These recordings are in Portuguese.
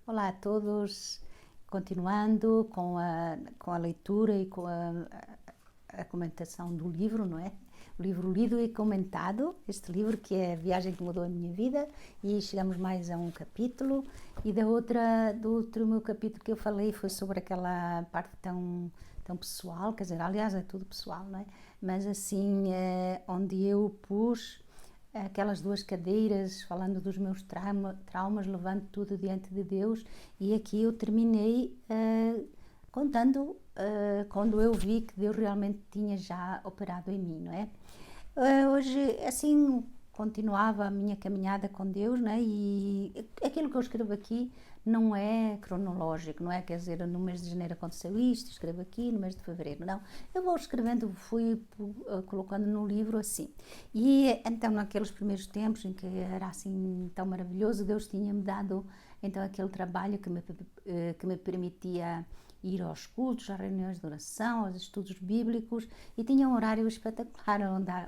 Olá a todos, continuando com a leitura e com a comentação do livro, não é? O livro lido e comentado, este livro que é a viagem que mudou a minha vida, e chegamos mais a um capítulo, e do outro meu capítulo que eu falei foi sobre aquela parte tão pessoal, quer dizer, aliás é tudo pessoal, não é? Mas assim, onde eu pus aquelas duas cadeiras, falando dos meus traumas, levando tudo diante de Deus, e aqui eu terminei contando quando eu vi que Deus realmente tinha já operado em mim, não é? Hoje, assim, continuava a minha caminhada com Deus, né? E aquilo que eu escrevo aqui não é cronológico, não é? Quer dizer, no mês de janeiro aconteceu isto, escrevo aqui, no mês de fevereiro, não. Eu vou escrevendo, fui colocando no livro assim. E então, naqueles primeiros tempos em que era assim tão maravilhoso, Deus tinha-me dado então aquele trabalho que me permitia ir aos cultos, às reuniões de oração, aos estudos bíblicos, e tinha um horário espetacular,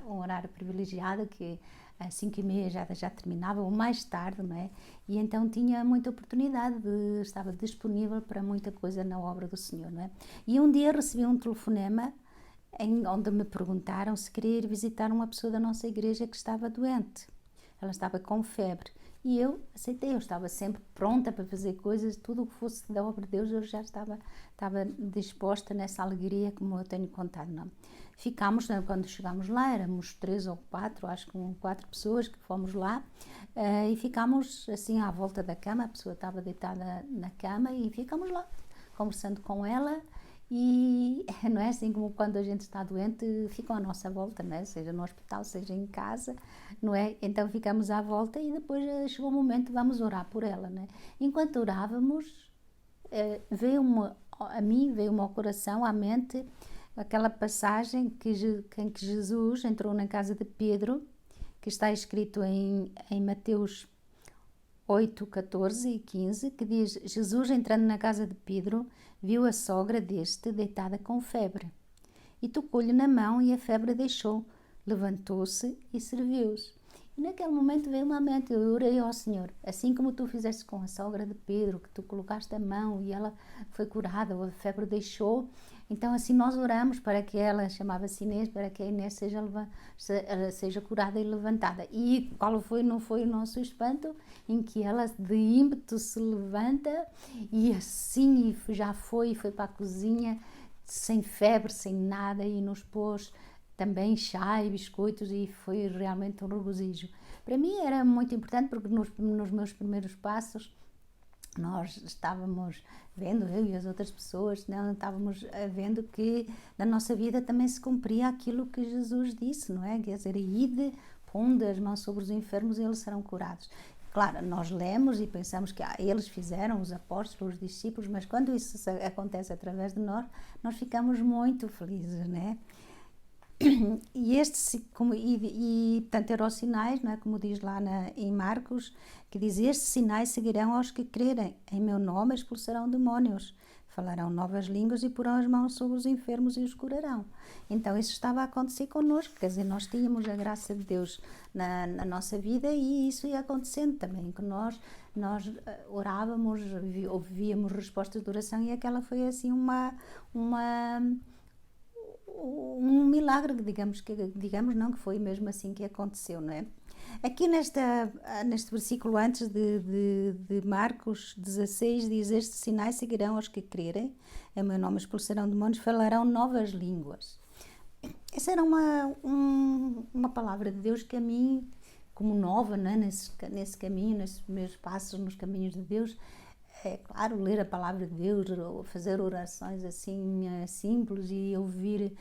um horário privilegiado que às 5h30 já terminava, ou mais tarde, não é? E então tinha muita oportunidade, estava disponível para muita coisa na obra do Senhor, não é? E um dia recebi um telefonema onde me perguntaram se queria ir visitar uma pessoa da nossa igreja que estava doente. Ela estava com febre. E eu aceitei, eu estava sempre pronta para fazer coisas, tudo o que fosse da obra de Deus, eu já estava disposta nessa alegria, como eu tenho contado, não. Ficámos, quando chegámos lá, éramos 3 ou 4, acho que 4 pessoas que fomos lá, e ficámos assim à volta da cama, a pessoa estava deitada na cama e ficámos lá, conversando com ela. E não é assim como quando a gente está doente, ficam à nossa volta, não é? Seja no hospital, seja em casa, não é? Então ficamos à volta e depois chegou o momento, vamos orar por ela, não é? Enquanto orávamos, a mim veio-me ao coração, à mente, aquela passagem em que Jesus entrou na casa de Pedro, que está escrito em Mateus 8, 14 e 15, que diz: Jesus, entrando na casa de Pedro, viu a sogra deste deitada com febre, e tocou-lhe na mão, e a febre deixou. Levantou-se e serviu-os. E naquele momento veio-me à mente, eu orei ao Senhor, assim como tu fizeste com a sogra de Pedro, que tu colocaste a mão e ela foi curada, a febre deixou. Então assim nós oramos para que ela, chamava-se Inês, para que a Inês seja curada e levantada. E qual não foi o nosso espanto? Em que ela de ímpeto se levanta e assim já foi para a cozinha, sem febre, sem nada, e nos pôs também chá e biscoitos, e foi realmente um regozijo. Para mim era muito importante, porque nos meus primeiros passos nós estávamos vendo, eu e as outras pessoas, não estávamos vendo que na nossa vida também se cumpria aquilo que Jesus disse, não é? Quer dizer, ide, pondo as mãos sobre os enfermos e eles serão curados. Claro, nós lemos e pensamos que eles fizeram, os apóstolos, os discípulos, mas quando isso acontece através de nós ficamos muito felizes, né? Portanto, eram os sinais, não é? Como diz lá em Marcos, que diz: estes sinais seguirão aos que crerem, em meu nome expulsarão demónios, falarão novas línguas e porão as mãos sobre os enfermos e os curarão. Então isso estava a acontecer connosco, quer dizer, nós tínhamos a graça de Deus na nossa vida, e isso ia acontecendo também, que nós orávamos, ouvíamos respostas de oração, e aquela foi assim um milagre, digamos não, que foi mesmo assim que aconteceu, não é? Aqui neste versículo antes de Marcos 16 diz: estes sinais seguirão aos que crerem, em meu nome expulsarão demónios, falarão novas línguas. Essa era uma palavra de Deus que a mim, como nova, né, nesse caminho, nesses primeiros passos nos caminhos de Deus, é claro, ler a palavra de Deus, fazer orações assim simples e ouvir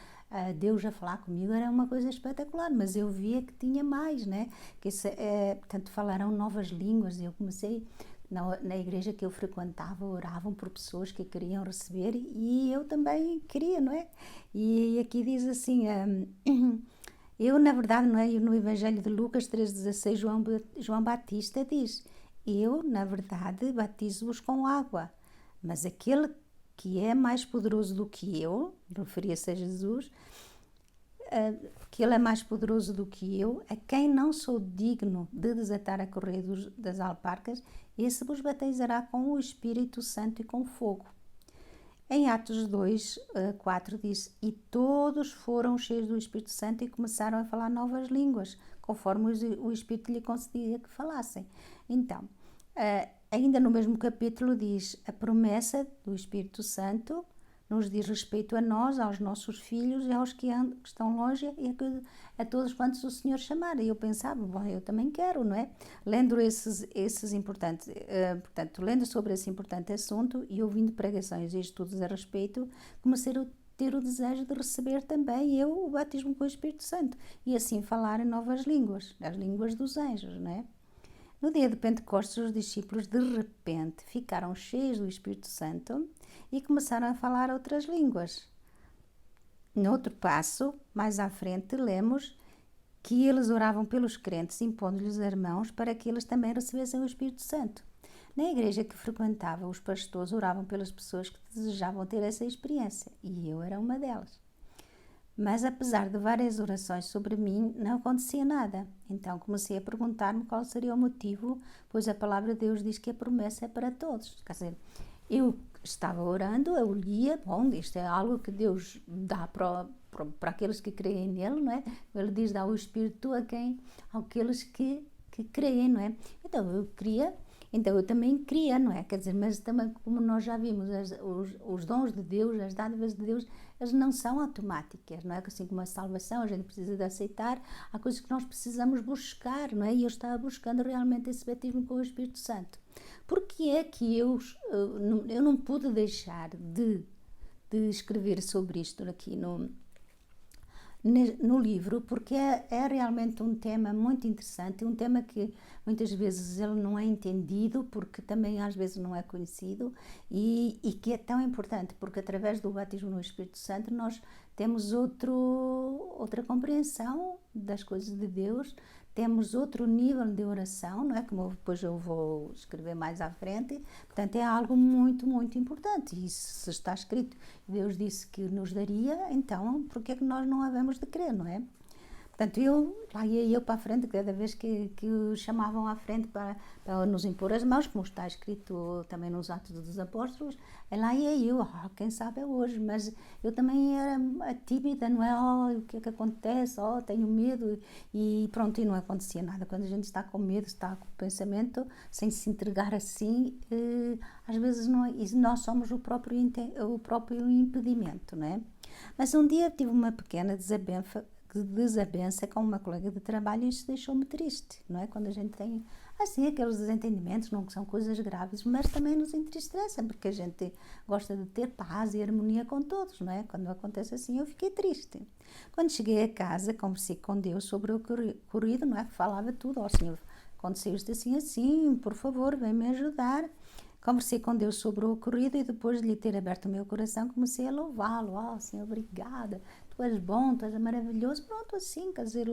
Deus a falar comigo era uma coisa espetacular, mas eu via que tinha mais, né? Portanto, falaram novas línguas, e eu comecei na igreja que eu frequentava, oravam por pessoas que queriam receber, e eu também queria, não é? E aqui diz assim, eu na verdade, não é? No Evangelho de Lucas 3,16, João Batista diz: eu, na verdade, batizo-vos com água, mas aquele que é mais poderoso do que eu, referia-se a Jesus, que ele é mais poderoso do que eu, a quem não sou digno de desatar a correia das alparcas, esse vos batizará com o Espírito Santo e com fogo. Em Atos 2, 4 diz, e todos foram cheios do Espírito Santo e começaram a falar novas línguas, conforme o Espírito lhe concedia que falassem. Então, ainda no mesmo capítulo diz, a promessa do Espírito Santo nos diz respeito a nós, aos nossos filhos e aos que estão longe e a todos quantos o Senhor chamar. E eu pensava, bom, eu também quero, não é? Lendo esses importantes, portanto, lendo sobre esse importante assunto e ouvindo pregações e estudos a respeito, comecei a ter o desejo de receber também eu o batismo com o Espírito Santo e assim falar em novas línguas, as línguas dos anjos, não é? No dia de Pentecostes, os discípulos de repente ficaram cheios do Espírito Santo e começaram a falar outras línguas. No outro passo, mais à frente, lemos que eles oravam pelos crentes, impondo-lhes as mãos para que eles também recebessem o Espírito Santo. Na igreja que frequentava, os pastores oravam pelas pessoas que desejavam ter essa experiência, e eu era uma delas. Mas apesar de várias orações sobre mim, não acontecia nada. Então comecei a perguntar-me qual seria o motivo, pois a palavra de Deus diz que a promessa é para todos. Quer dizer, eu estava orando, eu lia, bom, isto é algo que Deus dá para aqueles que creem nele, não é? Ele diz, dá o Espírito àqueles que creem, não é? Então eu também queria, não é? Quer dizer, mas também como nós já vimos, os dons de Deus, as dádivas de Deus, elas não são automáticas, não é? Assim como a salvação, a gente precisa de aceitar, há coisas que nós precisamos buscar, não é? E eu estava buscando realmente esse batismo com o Espírito Santo. Porque é que eu não pude deixar de escrever sobre isto aqui no livro, porque é realmente um tema muito interessante, um tema que muitas vezes ele não é entendido, porque também às vezes não é conhecido, e que é tão importante, porque através do batismo no Espírito Santo nós temos outra compreensão das coisas de Deus, temos outro nível de oração, não é? Como depois eu vou escrever mais à frente. Portanto, é algo muito, muito importante. E se está escrito, Deus disse que nos daria, então, por que é que nós não havemos de crer, não é? Portanto, lá ia eu para a frente, cada vez que o chamavam à frente para nos impor as mãos, como está escrito também nos Atos dos Apóstolos, lá ia eu, quem sabe é hoje, mas eu também era tímida, não é? O que é que acontece? Tenho medo, e pronto, e não acontecia nada. Quando a gente está com medo, está com o pensamento, sem se entregar assim, às vezes nós somos o próprio impedimento, não é? Mas um dia tive uma pequena desavença com uma colega de trabalho e isso deixou-me triste, não é? Quando a gente tem, assim, aqueles desentendimentos, não que são coisas graves, mas também nos entristecem, porque a gente gosta de ter paz e harmonia com todos, não é? Quando acontece assim, eu fiquei triste. Quando cheguei a casa, conversei com Deus sobre o ocorrido, não é? Falava tudo, Senhor, aconteceu isto assim, por favor, vem-me ajudar. Conversei com Deus sobre o ocorrido e depois de lhe ter aberto o meu coração, comecei a louvá-lo. Senhor, obrigada, tu és bom, tu és maravilhoso. Pronto, assim, quer dizer,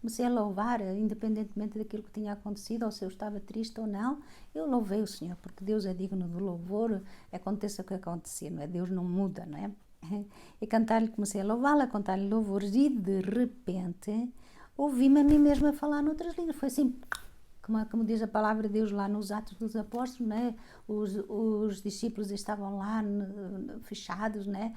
comecei a louvar, independentemente daquilo que tinha acontecido, ou se eu estava triste ou não, eu louvei o Senhor, porque Deus é digno do louvor, aconteça o que acontecer, não é? Deus não muda, não é? E comecei a louvá-lo, a contar-lhe louvores, e de repente ouvi-me a mim mesma falar noutras línguas. Foi assim, como diz a palavra de Deus lá nos Atos dos Apóstolos, né? Os discípulos estavam lá fechados, né?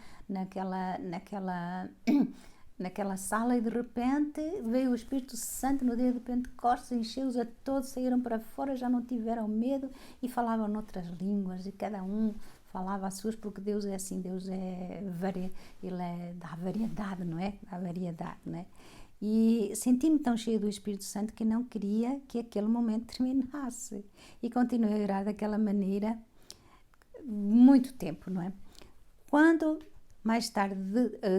naquela sala, e de repente veio o Espírito Santo no dia de Pentecostes, encheu-os a todos, saíram para fora, já não tiveram medo e falavam noutras línguas, e cada um falava as suas, porque Deus é assim, Deus Ele dá variedade, não é? Dá variedade, não é? E senti-me tão cheia do Espírito Santo que não queria que aquele momento terminasse. E continuei a orar daquela maneira muito tempo, não é? Quando mais tarde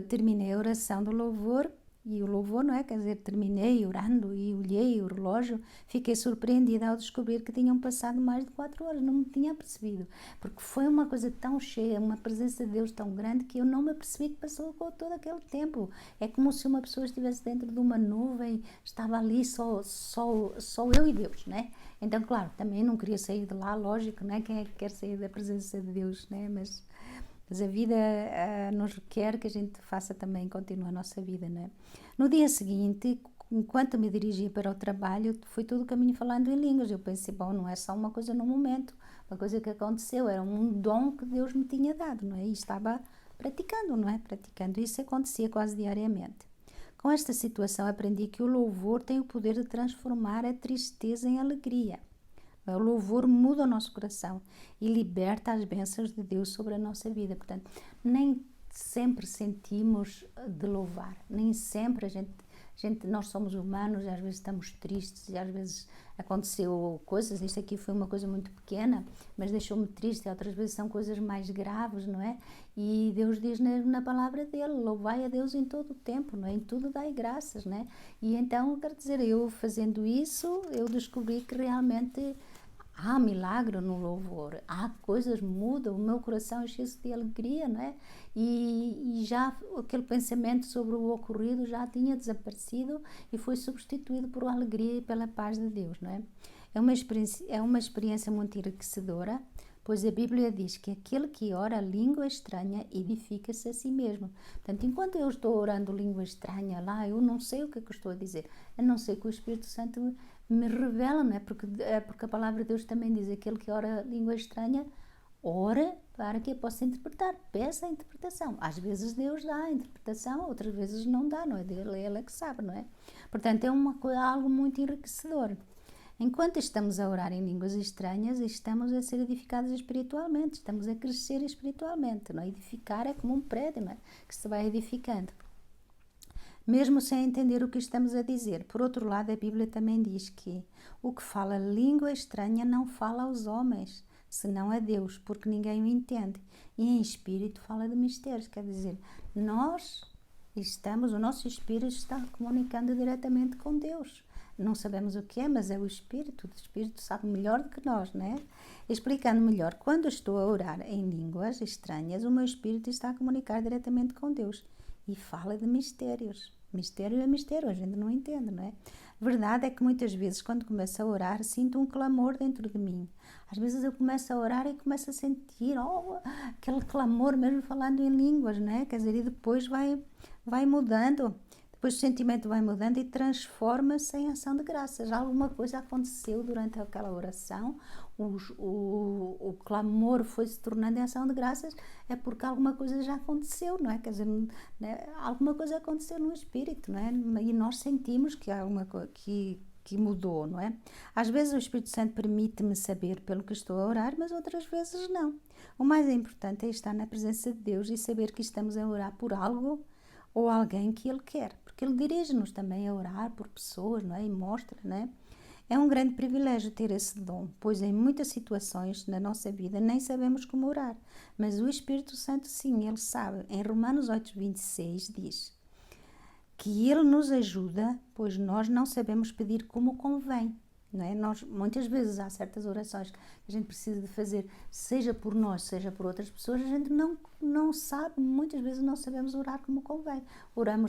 terminei a oração do louvor, e o louvor, não é? Quer dizer, terminei orando e olhei o relógio, fiquei surpreendida ao descobrir que tinham passado mais de 4 horas, não me tinha percebido, porque foi uma coisa tão cheia, uma presença de Deus tão grande, que eu não me apercebi que passou todo aquele tempo. É como se uma pessoa estivesse dentro de uma nuvem, estava ali só eu e Deus, né? Então, claro, também não queria sair de lá, lógico, né? Quem é que quer sair da presença de Deus, né? Mas a vida nos requer que a gente faça também, continue a nossa vida, né? No dia seguinte, enquanto me dirigia para o trabalho, foi todo o caminho falando em línguas. Eu pensei, bom, não é só uma coisa no momento, uma coisa que aconteceu, era um dom que Deus me tinha dado, não é? E estava praticando, não é? Praticando. Isso acontecia quase diariamente. Com esta situação aprendi que o louvor tem o poder de transformar a tristeza em alegria. O louvor muda o nosso coração e liberta as bênçãos de Deus sobre a nossa vida. Portanto, nem sempre sentimos de louvar, nem sempre nós somos humanos e às vezes estamos tristes e às vezes aconteceu coisas, isto aqui foi uma coisa muito pequena, mas deixou-me triste, outras vezes são coisas mais graves, não é? E Deus diz na palavra dele, louvai a Deus em todo o tempo, não é? Em tudo dai graças, não é? E então, quero dizer, eu fazendo isso, eu descobri que realmente há milagre no louvor, há coisas mudam, o meu coração enche-se de alegria, não é? E já aquele pensamento sobre o ocorrido já tinha desaparecido e foi substituído por alegria e pela paz de Deus, não é? É uma experiência muito enriquecedora, pois a Bíblia diz que aquele que ora língua estranha edifica-se a si mesmo. Portanto, enquanto eu estou orando língua estranha lá, eu não sei o que é que eu estou a dizer, a não ser que o Espírito Santo me revela, não é? Porque a palavra de Deus também diz, aquele que ora língua estranha, ora para que eu possa interpretar, peça a interpretação. Às vezes Deus dá a interpretação, outras vezes não dá, não é? Ele é que sabe, não é? Portanto, é algo muito enriquecedor. Enquanto estamos a orar em línguas estranhas, estamos a ser edificados espiritualmente, estamos a crescer espiritualmente, não é? Edificar é como um prédio, não é? Que se vai edificando, mesmo sem entender o que estamos a dizer. Por outro lado, a Bíblia também diz que o que fala língua estranha não fala aos homens, senão a Deus, porque ninguém o entende. E em espírito fala de mistérios, quer dizer, o nosso espírito está comunicando diretamente com Deus. Não sabemos o que é, mas é o Espírito sabe melhor do que nós, não é? Explicando melhor, quando estou a orar em línguas estranhas, o meu Espírito está a comunicar diretamente com Deus e fala de mistérios. Mistério é mistério, a gente não entende, não é? Verdade é que muitas vezes, quando começo a orar, sinto um clamor dentro de mim. Às vezes eu começo a orar e começo a sentir aquele clamor, mesmo falando em línguas, não é? Quer dizer, e depois vai mudando. Depois o sentimento vai mudando e transforma-se em ação de graças. Alguma coisa aconteceu durante aquela oração, o clamor foi se tornando em ação de graças, é porque alguma coisa já aconteceu, não é? Quer dizer, né? Alguma coisa aconteceu no espírito, não é? E nós sentimos que há alguma coisa que mudou, não é? Às vezes o Espírito Santo permite-me saber pelo que estou a orar, mas outras vezes não. O mais importante é estar na presença de Deus e saber que estamos a orar por algo ou alguém que Ele quer, porque Ele dirige-nos também a orar por pessoas, não é? E mostra, não é? É um grande privilégio ter esse dom, pois em muitas situações na nossa vida nem sabemos como orar, mas o Espírito Santo sim, Ele sabe. Em Romanos 8:26 diz que Ele nos ajuda, pois nós não sabemos pedir como convém. Não é? Nós, muitas vezes há certas orações que a gente precisa de fazer, seja por nós, seja por outras pessoas, a gente não sabe, muitas vezes não sabemos orar como convém.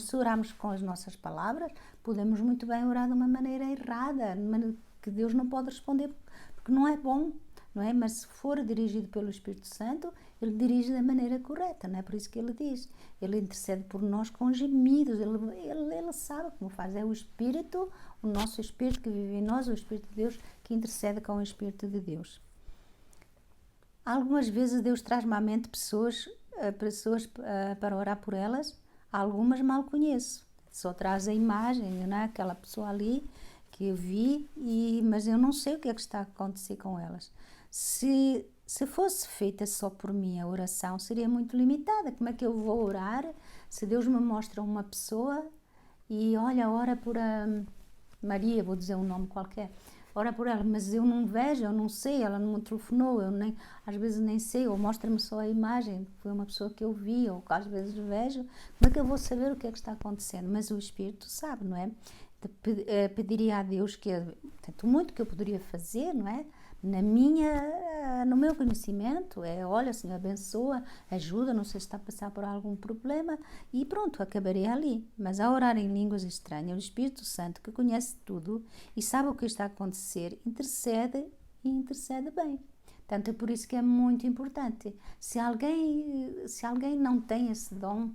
Se orarmos com as nossas palavras, podemos muito bem orar de uma maneira errada, que Deus não pode responder, porque não é bom, não é? Mas se for dirigido pelo Espírito Santo, Ele dirige da maneira correta, não é? Por isso que Ele diz, Ele intercede por nós com gemidos, Ele sabe como faz, é o Espírito, o nosso Espírito que vive em nós, o Espírito de Deus, que intercede com o Espírito de Deus. Algumas vezes Deus traz-me à mente pessoas para orar por elas, algumas mal conheço, só traz a imagem, não é? Aquela pessoa ali que eu vi, mas eu não sei o que é que está a acontecer com elas. Se fosse feita só por mim a oração, seria muito limitada. Como é que eu vou orar se Deus me mostra uma pessoa e olha, ora por a Maria, vou dizer um nome qualquer, ora por ela, mas eu não vejo, eu não sei, ela não me telefonou, às vezes nem sei, ou mostra-me só a imagem, foi uma pessoa que eu vi, ou que às vezes vejo, como é que eu vou saber o que é que está acontecendo? Mas o Espírito sabe, não é? Pediria a Deus tanto muito que eu poderia fazer, não é? No meu conhecimento, olha, Senhor, abençoa, ajuda, não sei se está a passar por algum problema, e pronto, acabarei ali. Mas ao orar em línguas estranhas, o Espírito Santo, que conhece tudo e sabe o que está a acontecer, intercede e intercede bem. Portanto, é por isso que é muito importante. Se alguém não tem esse dom,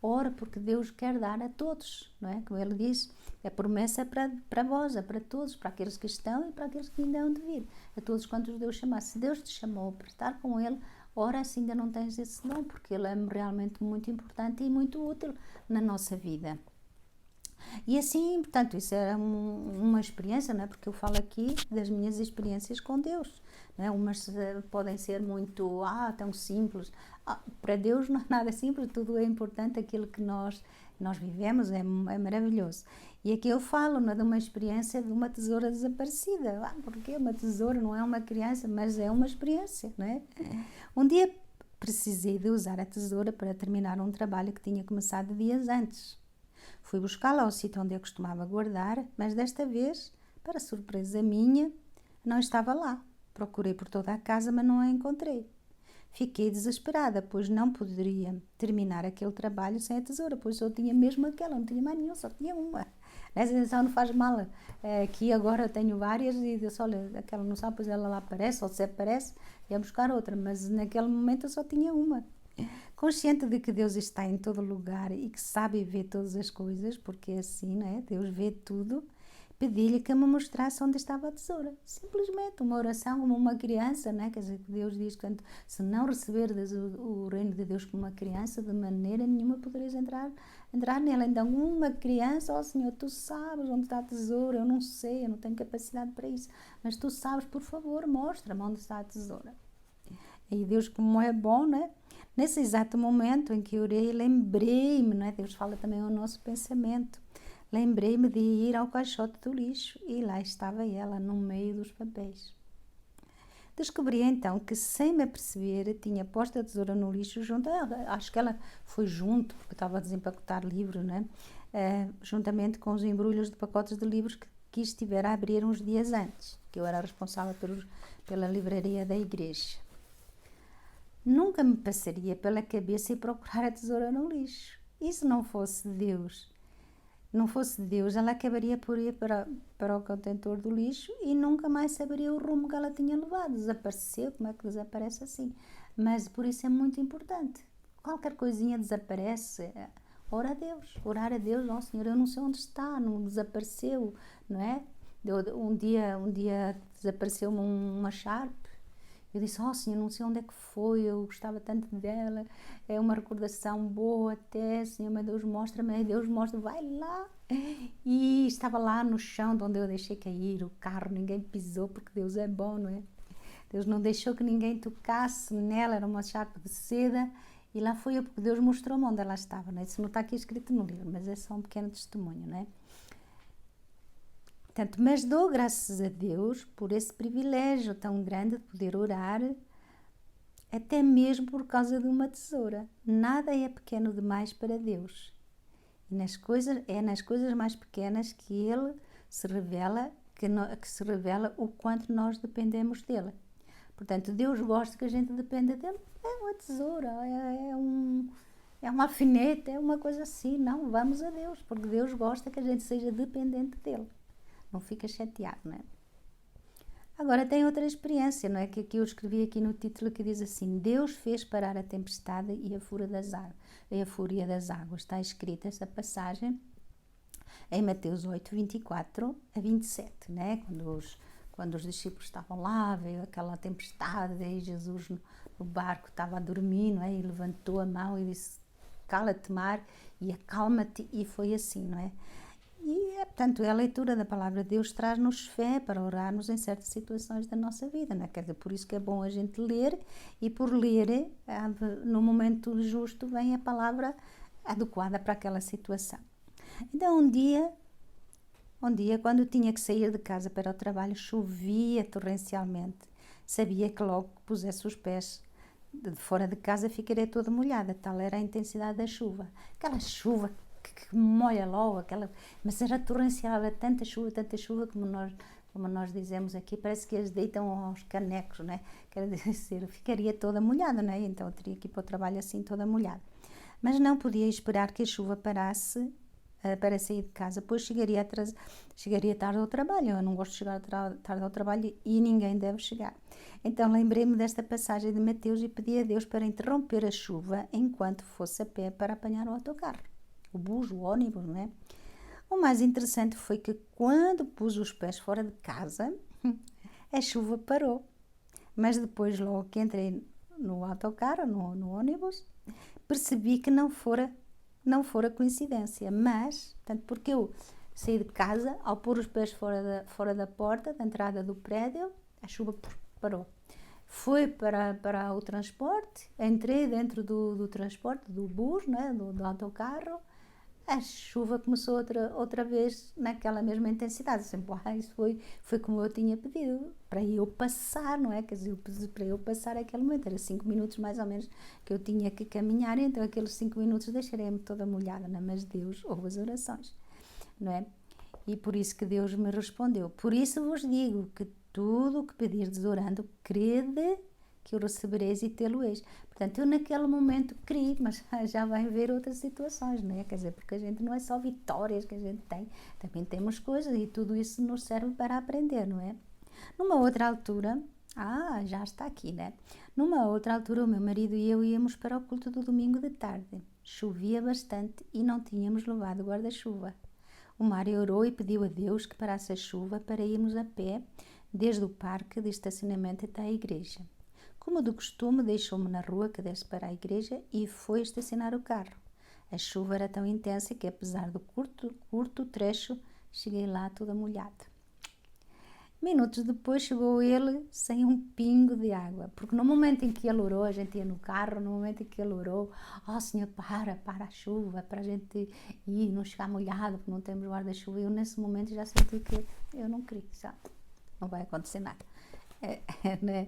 ora, porque Deus quer dar a todos, não é? Como Ele diz, É promessa para vós, é para todos, para aqueles que estão e para aqueles que ainda hão de vir. A todos quantos Deus chamar. Se Deus te chamou para estar com Ele, ora se ainda não tens esse dom, porque Ele é realmente muito importante e muito útil na nossa vida. E assim, portanto, isso é uma experiência, não é? Porque eu falo aqui das minhas experiências com Deus. Não é? Umas podem ser muito, tão simples. Para Deus não é nada simples, tudo é importante, aquilo que nós vivemos é maravilhoso. E aqui eu falo, não é, de uma experiência de uma tesoura desaparecida. Porque uma tesoura não é uma criança, mas é uma experiência, não é? Um dia precisei de usar a tesoura para terminar um trabalho que tinha começado dias antes. Fui buscá-la ao sítio onde eu costumava guardar, mas desta vez, para surpresa minha, não estava lá. Procurei por toda a casa, mas não a encontrei. Fiquei desesperada, pois não poderia terminar aquele trabalho sem a tesoura, pois eu tinha mesmo aquela, não tinha mais nenhuma, só tinha uma. Essa sensação não faz mal. Aqui agora eu tenho várias e disse, olha, aquela não sabe, pois ela lá aparece, ou se aparece, ia buscar outra, mas naquele momento eu só tinha uma. Consciente de que Deus está em todo lugar e que sabe ver todas as coisas, porque é assim, não é? Deus vê tudo, pedi-lhe que me mostrasse onde estava a tesoura. Simplesmente uma oração como uma criança, não é? Quer dizer, Deus diz que se não receberdes o reino de Deus como uma criança, de maneira nenhuma podereis entrar nele. Então, uma criança, Senhor, tu sabes onde está a tesoura, eu não sei, eu não tenho capacidade para isso, mas tu sabes, por favor, mostra-me onde está a tesoura. E Deus, como é bom, não é? Nesse exato momento em que orei, lembrei-me, não é? Deus fala também ao nosso pensamento. Lembrei-me de ir ao caixote do lixo e lá estava ela, no meio dos papéis. Descobri então que, sem me aperceber, tinha posto a tesoura no lixo junto a ela. Acho que ela foi junto, porque estava a desempacotar livros, não é? Juntamente com os embrulhos de pacotes de livros que estivera a abrir uns dias antes, que eu era responsável pela livraria da igreja. Nunca me passaria pela cabeça ir procurar a tesoura no lixo. E se não fosse Deus? Não fosse Deus, ela acabaria por ir para o contentor do lixo e nunca mais saberia o rumo que ela tinha levado. Desapareceu, como é que desaparece assim? Mas por isso é muito importante. Qualquer coisinha desaparece, ora a Deus, orar a Deus, ó Senhor, eu não sei onde está, não desapareceu, não é? Um dia desapareceu-me uma Sharp. Eu disse, Senhor, não sei onde é que foi, eu gostava tanto dela, é uma recordação boa até, Senhor, meu Deus, mostra-me, Deus mostra, vai lá. E estava lá no chão de onde eu deixei cair o carro, ninguém pisou, porque Deus é bom, não é? Deus não deixou que ninguém tocasse nela, era uma chapa de seda, e lá foi eu, porque Deus mostrou-me onde ela estava, não é? Isso não está aqui escrito no livro, mas é só um pequeno testemunho, não é? Portanto, mas dou graças a Deus por esse privilégio tão grande de poder orar, até mesmo por causa de uma tesoura. Nada é pequeno demais para Deus. E é nas coisas mais pequenas que Ele se revela, que se revela o quanto nós dependemos dEle. Portanto, Deus gosta que a gente dependa dEle. É uma tesoura, é uma alfinete, é uma coisa assim. Não, vamos a Deus, porque Deus gosta que a gente seja dependente dEle. Não fica chateado, não é? Agora tem outra experiência, não é? Que eu escrevi aqui no título, que diz assim: Deus fez parar a tempestade e a fúria das águas. Está escrita essa passagem em Mateus 8, 24 a 27, né? Quando os discípulos estavam lá, veio aquela tempestade, e Jesus no barco estava a dormir, não é? E levantou a mão e disse: cala-te, mar, e acalma-te, e foi assim, não é? E, portanto, a leitura da palavra de Deus traz-nos fé para orarmos em certas situações da nossa vida, não é? Quer dizer, por isso que é bom a gente ler, e por ler, no momento justo, vem a palavra adequada para aquela situação. Então, um dia, quando tinha que sair de casa para o trabalho, chovia torrencialmente. Sabia que logo que pusesse os pés de fora de casa ficaria toda molhada, tal era a intensidade da chuva. Aquela chuva que molha logo, mas era torrencial, era tanta chuva como nós dizemos aqui, parece que eles deitam aos canecos, né? Quer dizer, eu ficaria toda molhada, né? Então eu teria que ir para o trabalho assim, toda molhada. Mas não podia esperar que a chuva parasse para sair de casa, pois chegaria tarde ao trabalho. Eu não gosto de chegar tarde ao trabalho e ninguém deve chegar. Então lembrei-me desta passagem de Mateus e pedi a Deus para interromper a chuva enquanto fosse a pé para apanhar o autocarro. O bus, o ônibus, não é? O mais interessante foi que quando pus os pés fora de casa, a chuva parou. Mas depois, logo que entrei no autocarro, no ônibus, percebi que não fora coincidência. Mas, tanto porque eu saí de casa, ao pôr os pés fora da porta, da entrada do prédio, a chuva parou. Fui para o transporte, entrei dentro do transporte, do bus, né, do autocarro, a chuva começou outra vez naquela mesma intensidade. Sempre, isso foi como eu tinha pedido, para eu passar, não é? Quer dizer, para eu passar aquele momento, era 5 minutos mais ou menos que eu tinha que caminhar, então aqueles 5 minutos deixarei-me toda molhada, não é? Mas Deus ouve as orações, não é? E por isso que Deus me respondeu. Por isso vos digo que tudo o que pedirdes orando, crede que o recebereis e tê-lo-eis. Portanto, eu naquele momento criei, mas já vai ver outras situações, não é? Quer dizer, porque a gente não é só vitórias que a gente tem, também temos coisas e tudo isso nos serve para aprender, não é? Numa outra altura, já está aqui, né? Numa outra altura, o meu marido e eu íamos para o culto do domingo de tarde. Chovia bastante e não tínhamos levado guarda-chuva. O Mário orou e pediu a Deus que parasse a chuva para irmos a pé desde o parque de estacionamento até a igreja. Como do costume, deixou-me na rua que desce para a igreja e foi estacionar o carro. A chuva era tão intensa que, apesar do curto trecho, cheguei lá toda molhada. Minutos depois chegou ele sem um pingo de água, porque no momento em que ele orou, a gente ia no carro, no momento em que ele orou, Senhor, para a chuva, para a gente ir, não chegar molhado, porque não temos guarda-chuva. Eu nesse momento já senti que eu não queria, já não vai acontecer nada, né?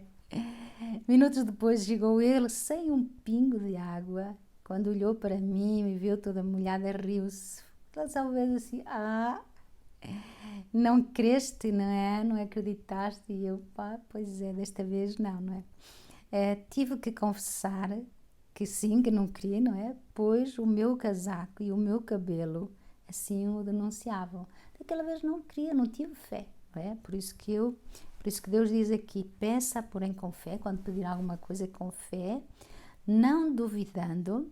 Minutos depois chegou ele sem um pingo de água. Quando olhou para mim, me viu toda molhada, riu-se. Ela só fez assim, não creste, não é? Não acreditaste? E eu, pois é, desta vez não é? Tive que confessar que sim, que não queria, não é? Pois o meu casaco e o meu cabelo assim o denunciavam. Daquela vez não queria, não tive fé, não é? Por isso que Deus diz aqui, peça, porém com fé, quando pedir alguma coisa com fé, não duvidando,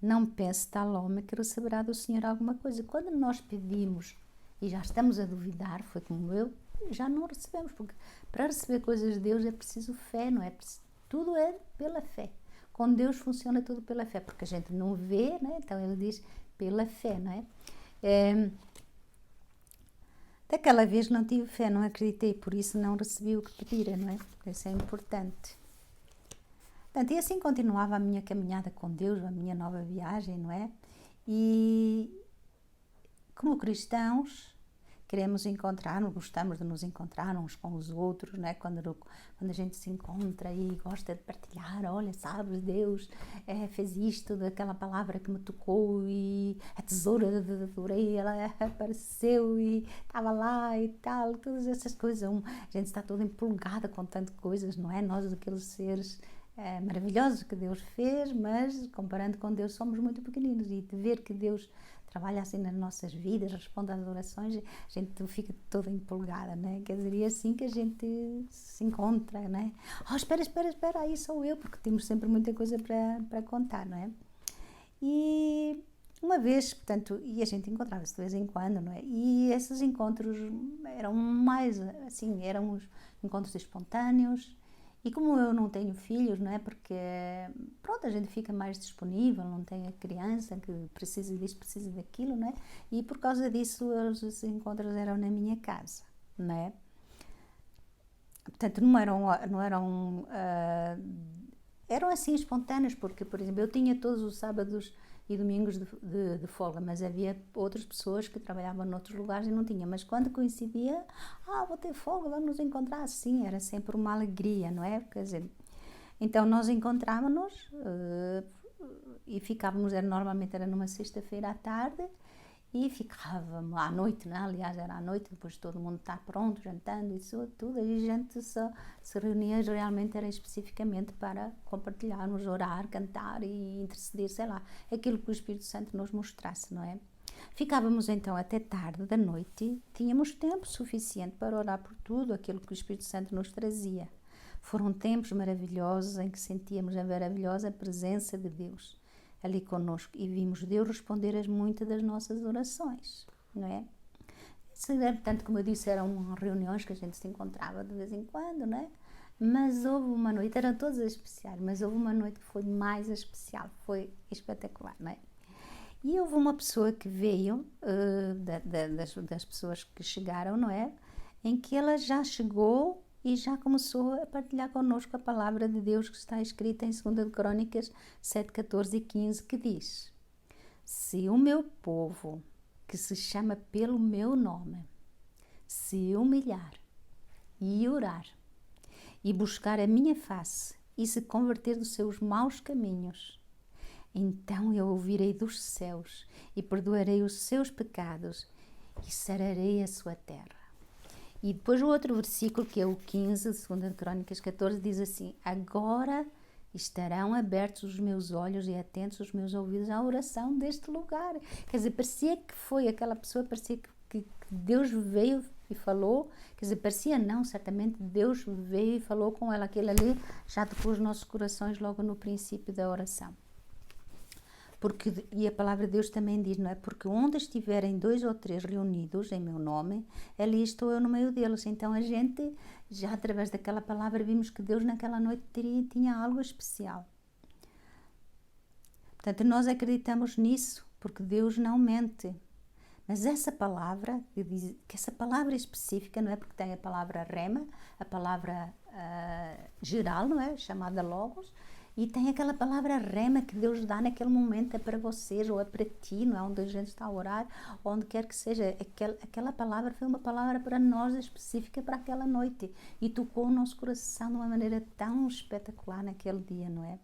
não pense tal homem que receberá do Senhor alguma coisa. Quando nós pedimos e já estamos a duvidar, foi como eu, já não recebemos, porque para receber coisas de Deus é preciso fé, não é? Tudo é pela fé. Com Deus funciona tudo pela fé, porque a gente não vê, né? Então ele diz pela fé, não é? Daquela vez não tive fé, não acreditei, por isso não recebi o que pedira, não é? Isso é importante. Portanto, e assim continuava a minha caminhada com Deus, a minha nova viagem, não é? E como cristãos, queremos gostamos de nos encontrar uns com os outros, né? Quando a gente se encontra e gosta de partilhar, olha, sabes, Deus fez isto, daquela palavra que me tocou e a tesoura da orelha, ela apareceu e estava lá e tal, todas essas coisas. A gente está toda empolgada com tantas coisas, não é? Nós, aqueles seres maravilhosos que Deus fez, mas comparando com Deus somos muito pequeninos, e de ver que Deus trabalha assim nas nossas vidas, responde às orações, a gente fica toda empolgada, né? Quer dizer, é assim que a gente se encontra, né? Espera, aí sou eu, porque temos sempre muita coisa para contar, não é? E uma vez, portanto, e a gente encontrava-se de vez em quando, não é? E esses encontros eram mais, assim, eram os encontros espontâneos. E como eu não tenho filhos, não é? Porque, pronto, a gente fica mais disponível, não tem a criança que precisa disso, precisa daquilo, não é? E por causa disso, os encontros eram na minha casa, não é? Portanto, eram assim espontâneos, porque, por exemplo, eu tinha todos os sábados e domingos de folga, mas havia outras pessoas que trabalhavam noutros lugares e não tinha. Mas quando coincidia, vou ter folga, vamos nos encontrar. Sim, era sempre uma alegria, não é? Quer dizer, então nós encontrávamos e ficávamos, normalmente era numa sexta-feira à tarde, e ficávamos à noite, né? Aliás, era à noite, depois todo mundo está pronto, jantando, isso tudo, e a gente se reunia, realmente era especificamente para compartilharmos, orar, cantar e interceder, sei lá, aquilo que o Espírito Santo nos mostrasse, não é? Ficávamos então até tarde da noite, tínhamos tempo suficiente para orar por tudo aquilo que o Espírito Santo nos trazia. Foram tempos maravilhosos em que sentíamos a maravilhosa presença de Deus ali conosco e vimos Deus responder a muitas das nossas orações. não é? Portanto, como eu disse, eram reuniões que a gente se encontrava de vez em quando, não é? Mas houve uma noite, eram todas especiais, mas houve uma noite que foi mais especial, foi espetacular, não é? E houve uma pessoa que veio, das pessoas que chegaram, não é? Em que ela já chegou e já começou a partilhar connosco a palavra de Deus que está escrita em 2 de Crônicas 7, 14 e 15, que diz: se o meu povo, que se chama pelo meu nome, se humilhar e orar e buscar a minha face e se converter dos seus maus caminhos, então eu ouvirei dos céus e perdoarei os seus pecados e sararei a sua terra. E depois o outro versículo, que é o 15, 2 Crônicas 14, diz assim: agora estarão abertos os meus olhos e atentos os meus ouvidos à oração deste lugar. Quer dizer, parecia que foi aquela pessoa, parecia que Deus veio e falou, quer dizer, parecia não, certamente Deus veio e falou com ela, aquele ali já tocou os nossos corações logo no princípio da oração. Porque, e a palavra de Deus também diz, não é? Porque onde estiverem 2 ou 3 reunidos em meu nome, ali estou eu no meio deles. Então a gente, já através daquela palavra, vimos que Deus naquela noite tinha algo especial. Portanto, nós acreditamos nisso, porque Deus não mente. Mas essa palavra, que essa palavra específica, não é? Porque tem a palavra rema, a palavra geral, não é? Chamada logos, e tem aquela palavra rema que Deus dá naquele momento, é para vocês, ou é para ti, não é? Onde a gente está a orar, onde quer que seja. Aquela palavra foi uma palavra para nós, específica para aquela noite, e tocou o nosso coração de uma maneira tão espetacular naquele dia, não é?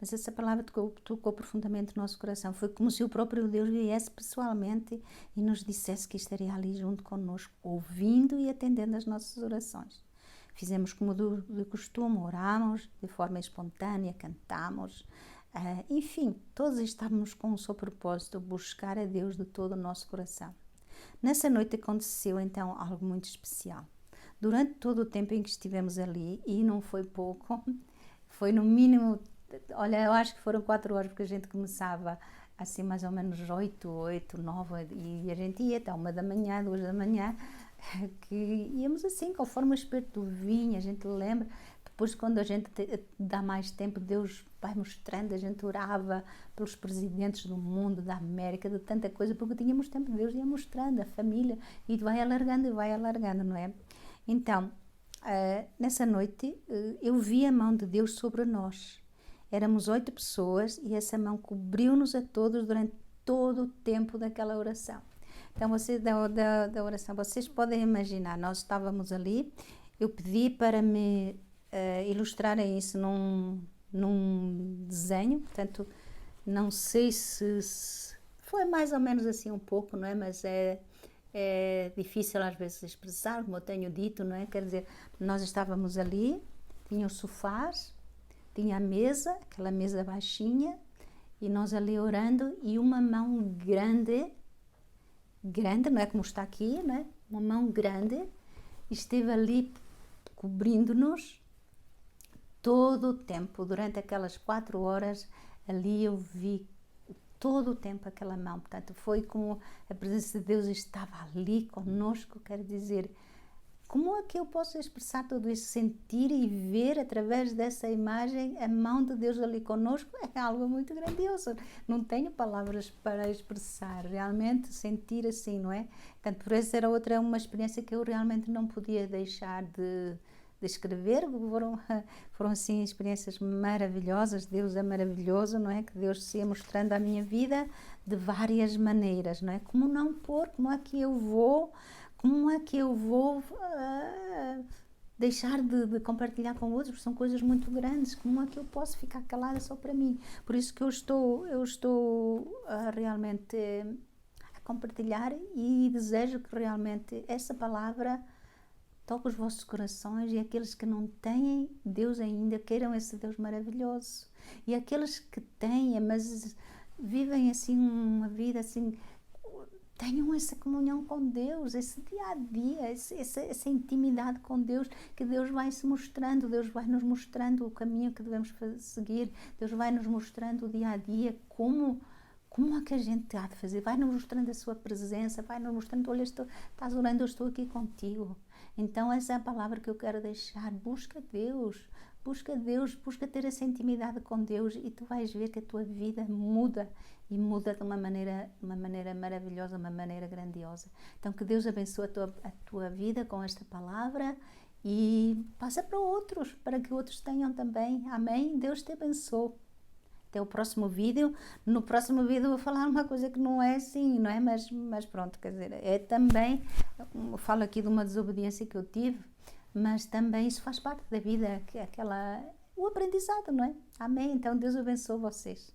Mas essa palavra tocou profundamente o nosso coração. Foi como se o próprio Deus viesse pessoalmente e nos dissesse que estaria ali junto connosco, ouvindo e atendendo as nossas orações. Fizemos como de costume, oramos de forma espontânea, cantamos. Enfim, todos estávamos com um só propósito, buscar a Deus de todo o nosso coração. Nessa noite aconteceu então algo muito especial. Durante todo o tempo em que estivemos ali, e não foi pouco, foi no mínimo, olha, eu acho que foram 4 horas, porque a gente começava assim mais ou menos 8, 9, e a gente ia até 1 da manhã, 2 da manhã, que íamos assim, conforme o Espírito vinha, a gente lembra. Depois, quando a gente dá mais tempo, Deus vai mostrando, a gente orava pelos presidentes do mundo, da América, de tanta coisa, porque tínhamos tempo, Deus ia mostrando a família, e vai alargando, não é? Então, nessa noite, eu vi a mão de Deus sobre nós. Éramos 8 pessoas e essa mão cobriu-nos a todos durante todo o tempo daquela oração. Então, da oração, vocês podem imaginar, nós estávamos ali, eu pedi para me ilustrarem isso num desenho, portanto, não sei se foi mais ou menos assim um pouco, não é? Mas é difícil às vezes expressar, como eu tenho dito, não é? Quer dizer, nós estávamos ali, tinha os sofás, tinha a mesa, aquela mesa baixinha, e nós ali orando, e uma mão grande, não é como está aqui, não é? Uma mão grande, esteve ali cobrindo-nos todo o tempo, durante aquelas 4 horas, ali eu vi todo o tempo aquela mão, portanto foi como a presença de Deus estava ali conosco, quero dizer, como é que eu posso expressar tudo isso, sentir e ver através dessa imagem a mão de Deus ali conosco? É algo muito grandioso, não tenho palavras para expressar, realmente sentir assim, não é? Portanto, por isso era uma experiência que eu realmente não podia deixar de escrever, foram assim experiências maravilhosas, Deus é maravilhoso, não é? Que Deus se ia mostrando à minha vida de várias maneiras, não é? Como não pôr, como é que eu vou deixar de compartilhar com outros, são coisas muito grandes, como é que eu posso ficar calada só para mim? Por isso que eu estou realmente a compartilhar e desejo que realmente essa palavra toque os vossos corações, e aqueles que não têm Deus ainda queiram esse Deus maravilhoso, e aqueles que têm, mas vivem assim uma vida assim, tenham essa comunhão com Deus, esse dia a dia, essa intimidade com Deus, que Deus vai se mostrando, Deus vai nos mostrando o caminho que devemos seguir, Deus vai nos mostrando o dia a dia, como Como é que a gente há de fazer? Vai-nos mostrando a sua presença, vai-nos mostrando, olha, estás orando, eu estou aqui contigo. Então essa é a palavra que eu quero deixar. Busca Deus, busca ter essa intimidade com Deus e tu vais ver que a tua vida muda e muda de uma maneira maravilhosa, uma maneira grandiosa. Então que Deus abençoe a tua vida com esta palavra e passa para outros, para que outros tenham também. Amém? Deus te abençoe. Até o próximo vídeo. No próximo vídeo eu vou falar uma coisa que não é assim, não é? Mas pronto, quer dizer, é também, falo aqui de uma desobediência que eu tive, mas também isso faz parte da vida, que é o aprendizado, não é? Amém? Então Deus abençoe vocês.